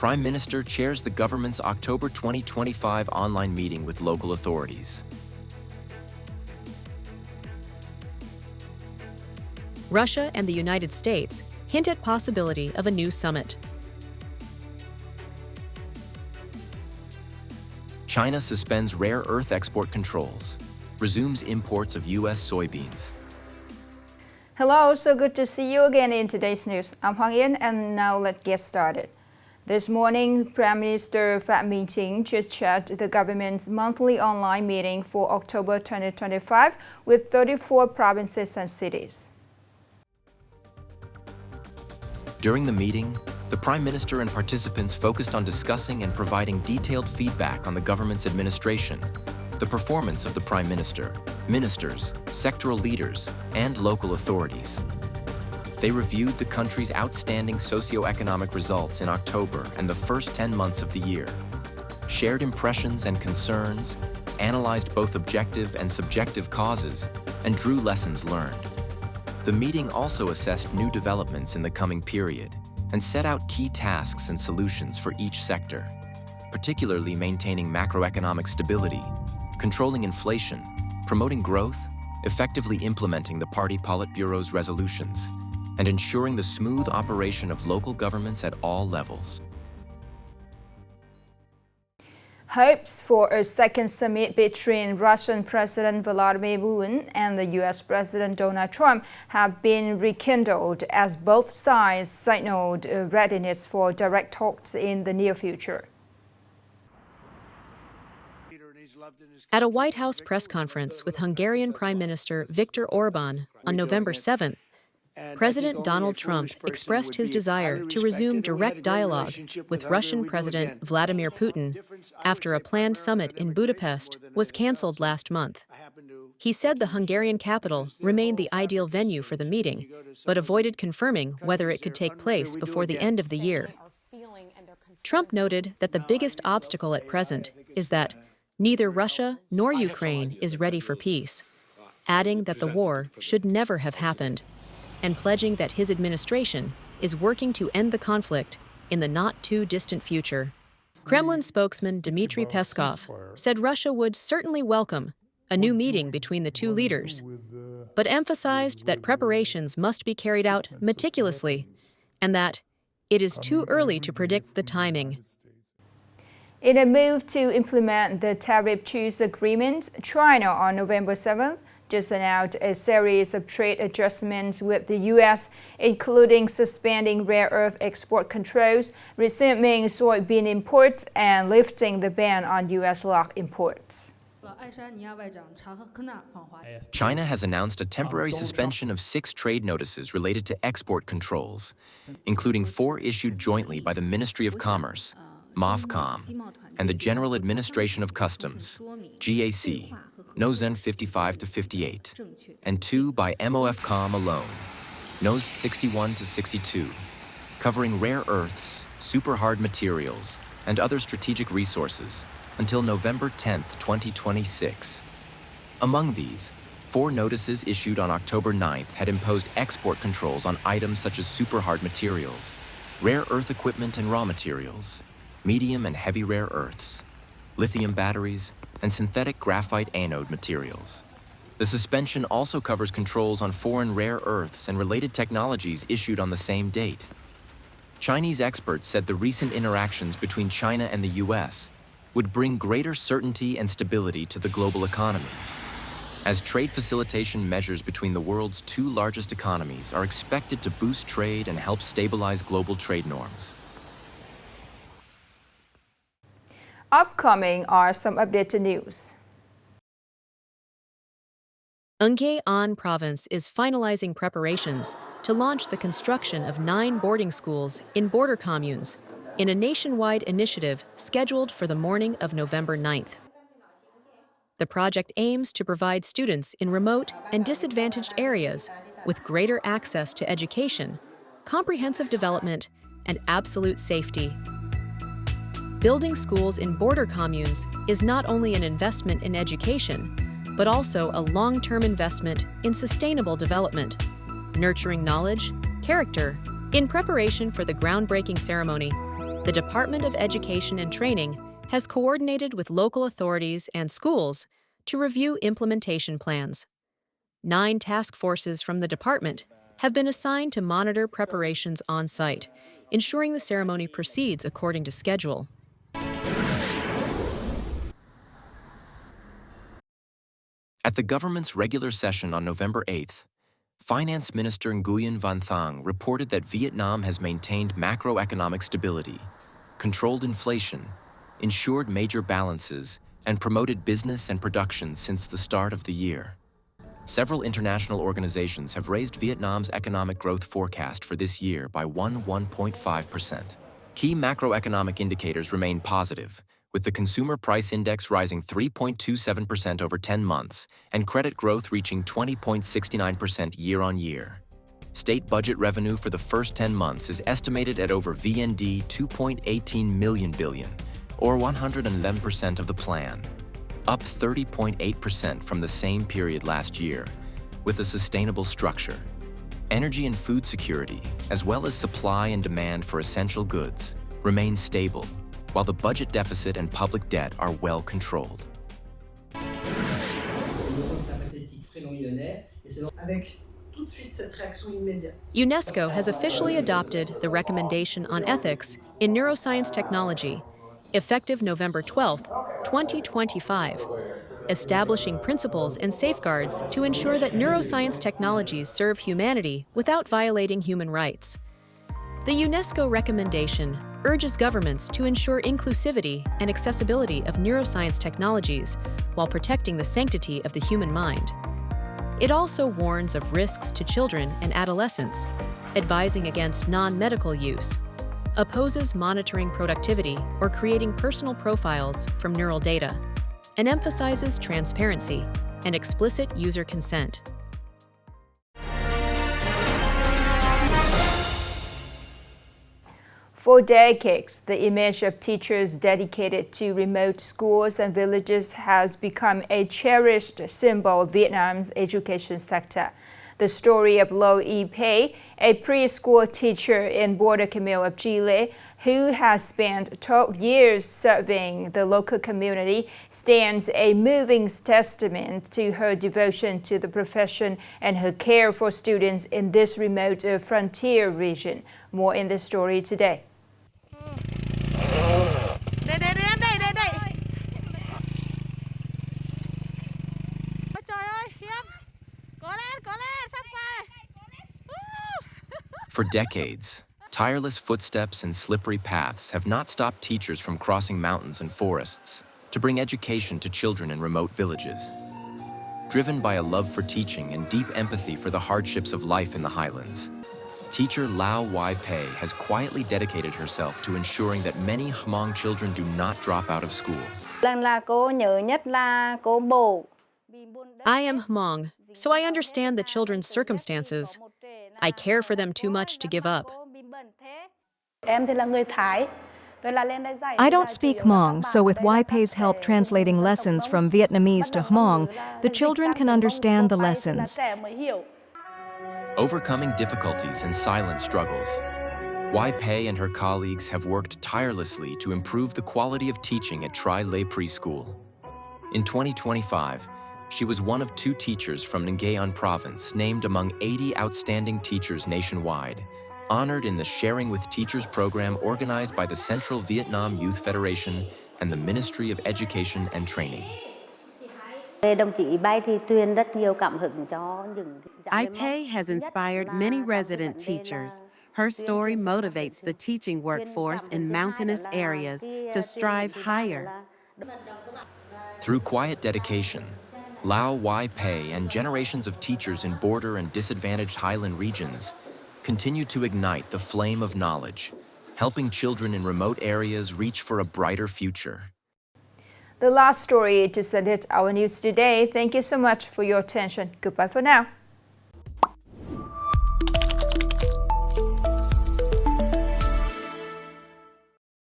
Prime Minister chairs the government's October 2025 online meeting with local authorities. Russia and the United States hint at possibility of a new summit. China suspends rare earth export controls, resumes imports of U.S. soybeans. Hello, so good to see you again in today's news. I'm Yin, and now let's get started. This morning, Prime Minister Phạm Minh Chính just chaired the government's monthly online meeting for October 2025 with 34 provinces and cities. During the meeting, the Prime Minister and participants focused on discussing and providing detailed feedback on the government's administration, the performance of the Prime Minister, ministers, sectoral leaders, and local authorities. They reviewed the country's outstanding socio-economic results in October and the first 10 months of the year, shared impressions and concerns, analyzed both objective and subjective causes, and drew lessons learned. The meeting also assessed new developments in the coming period and set out key tasks and solutions for each sector, particularly maintaining macroeconomic stability, controlling inflation, promoting growth, effectively implementing the Party Politburo's resolutions, and ensuring the smooth operation of local governments at all levels. Hopes for a second summit between Russian President Vladimir Putin and the U.S. President Donald Trump have been rekindled as both sides signaled a readiness for direct talks in the near future. At a White House press conference with Hungarian Prime Minister Viktor Orbán on November 7th, President Donald Trump expressed his desire to resume direct dialogue with Russian President Vladimir Putin after a planned summit in Budapest was canceled last month. He said the Hungarian capital remained the ideal venue for the meeting, but avoided confirming whether it could take place before the end of the year. Trump noted that the biggest obstacle at present is that neither Russia nor Ukraine is ready for peace, adding that the war should never have happened, and pledging that his administration is working to end the conflict in the not-too-distant future. Kremlin spokesman Dmitry Peskov said Russia would certainly welcome a new meeting between the two leaders, but emphasized that preparations must be carried out meticulously and that it is too early to predict the timing. In a move to implement the tariff truce agreement, China on November 7th just announced a series of trade adjustments with the U.S., including suspending rare earth export controls, resuming soybean imports, and lifting the ban on U.S. log imports. China has announced a temporary suspension of 6 trade notices related to export controls, including 4 issued jointly by the Ministry of Commerce, MOFCOM, and the General Administration of Customs, GAC, NOS 55 to 58, and 2 by MOFCOM alone, NOS 61 to 62, covering rare earths, super hard materials, and other strategic resources until November 10, 2026. Among these, 4 notices issued on October 9th had imposed export controls on items such as super hard materials, rare earth equipment and raw materials, medium and heavy rare earths, lithium batteries, and synthetic graphite anode materials. The suspension also covers controls on foreign rare earths and related technologies issued on the same date. Chinese experts said the recent interactions between China and the U.S. would bring greater certainty and stability to the global economy, as trade facilitation measures between the world's 2 largest economies are expected to boost trade and help stabilize global trade norms. Upcoming are some updated news. Nghệ An province is finalizing preparations to launch the construction of 9 boarding schools in border communes in a nationwide initiative scheduled for the morning of November 9th. The project aims to provide students in remote and disadvantaged areas with greater access to education, comprehensive development, and absolute safety. Building schools in border communes is not only an investment in education, but also a long-term investment in sustainable development, nurturing knowledge, character. In preparation for the groundbreaking ceremony, the Department of Education and Training has coordinated with local authorities and schools to review implementation plans. 9 task forces from the department have been assigned to monitor preparations on site, ensuring the ceremony proceeds according to schedule. At the government's regular session on November 8th, Finance Minister Nguyen Van Thang reported that Vietnam has maintained macroeconomic stability, controlled inflation, ensured major balances, and promoted business and production since the start of the year. Several international organizations have raised Vietnam's economic growth forecast for this year by 1.5%. Key macroeconomic indicators remain positive, with the Consumer Price Index rising 3.27% over 10 months and credit growth reaching 20.69% year-on-year. State budget revenue for the first 10 months is estimated at over VND 2.18 million billion, or 111% of the plan, up 30.8% from the same period last year, with a sustainable structure. Energy and food security, as well as supply and demand for essential goods, remain stable, while the budget deficit and public debt are well controlled. UNESCO has officially adopted the recommendation on ethics in neuroscience technology, effective November 12, 2025, establishing principles and safeguards to ensure that neuroscience technologies serve humanity without violating human rights. The UNESCO recommendation urges governments to ensure inclusivity and accessibility of neuroscience technologies while protecting the sanctity of the human mind. It also warns of risks to children and adolescents, advising against non-medical use, opposes monitoring productivity or creating personal profiles from neural data, and emphasizes transparency and explicit user consent. For decades, the image of teachers dedicated to remote schools and villages has become a cherished symbol of Vietnam's education sector. The story of Lo Y Pei, a preschool teacher in border commune of Chile, who has spent 12 years serving the local community, stands a moving testament to her devotion to the profession and her care for students in this remote frontier region. More in this story today. For decades, tireless footsteps and slippery paths have not stopped teachers from crossing mountains and forests to bring education to children in remote villages. Driven by a love for teaching and deep empathy for the hardships of life in the highlands, teacher Lao Y Pei has quietly dedicated herself to ensuring that many Hmong children do not drop out of school. I am Hmong, so I understand the children's circumstances. I care for them too much to give up. I don't speak Hmong, so with Y Pei's help translating lessons from Vietnamese to Hmong, the children can understand the lessons. Overcoming difficulties and silent struggles, Y Pei and her colleagues have worked tirelessly to improve the quality of teaching at Tri Lay Preschool. In 2025, she was one of 2 teachers from Nghệ An province named among 80 outstanding teachers nationwide, honored in the Sharing with Teachers program organized by the Central Vietnam Youth Federation and the Ministry of Education and Training. Y Pei has inspired many resident teachers. Her story motivates the teaching workforce in mountainous areas to strive higher. Through quiet dedication, Lao Y Pei and generations of teachers in border and disadvantaged highland regions continue to ignite the flame of knowledge, helping children in remote areas reach for a brighter future. The last story to end our news today. Thank you so much for your attention. Goodbye for now.